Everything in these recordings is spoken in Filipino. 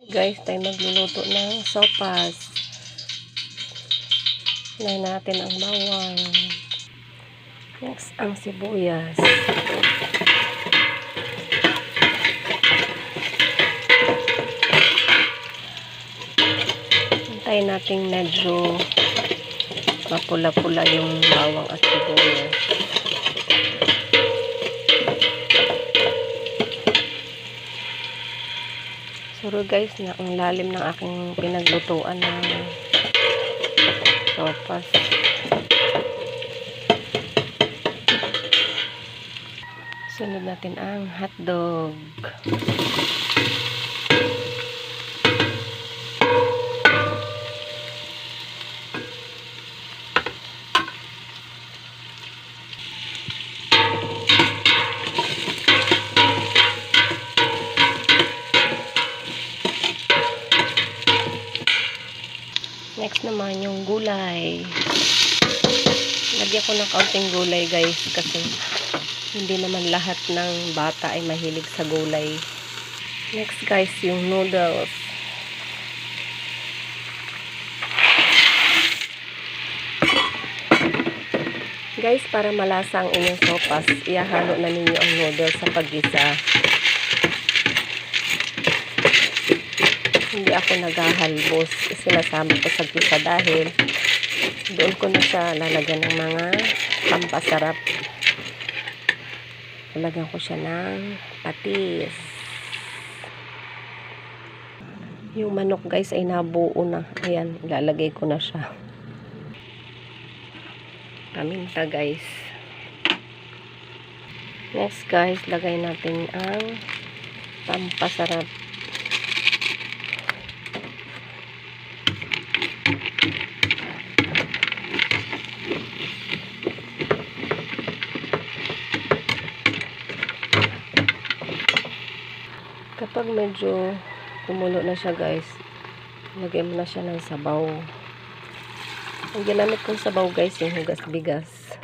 Guys, tayo magluluto ng sopas. Hinahin natin ang bawang. Next, ang sibuyas. Hintayin natin medyo mapula-pula yung bawang at sibuyas. Sorry guys, na ang lalim ng aking pinaglutuan ng sopas. Sunod natin ang hotdog. Next naman yung gulay. Lagyan ko ng kaunting gulay guys kasi hindi naman lahat ng bata ay mahilig sa gulay. Next guys, yung noodles. Guys, para malasa ang inyong sopas, ihahalo na ninyo ang noodles sa paggisa. Hindi ako naghahalbos. Sinasama ko sa gisa dahil doon ko na siya lalagyan ng mga pampasarap. Lalagyan ko siya ng patis. Yung manok guys ay nabuo na. Ayan, ilalagay ko na siya. Paminta guys. Next guys, lagay natin ang pampasarap. Kapag medyo kumulo na siya guys, lagay mo na siya ng sabaw. Ang ginamit kong sabaw guys, yung hugas bigas.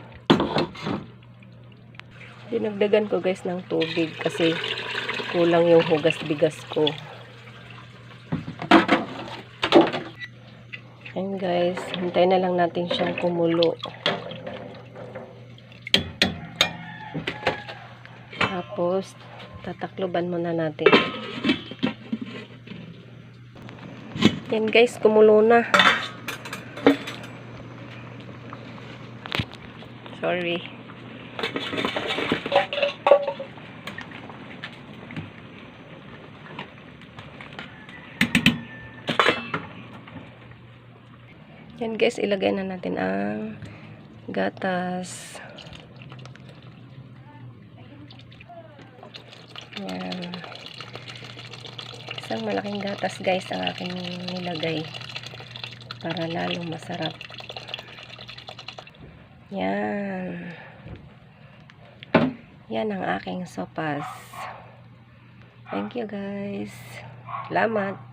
Dinagdagan ko guys ng tubig kasi kulang yung hugas bigas ko. Ayan guys, hintayin na lang natin siyang kumulo. Tapos tatakloban muna natin. Yan guys, kumulo na. Sorry. Yan guys, ilagay na natin ang gatas. Yan. Isang malaking gatas guys ang aking nilagay para lalong masarap. Yan. Yan ang aking sopas. Thank you guys. Salamat.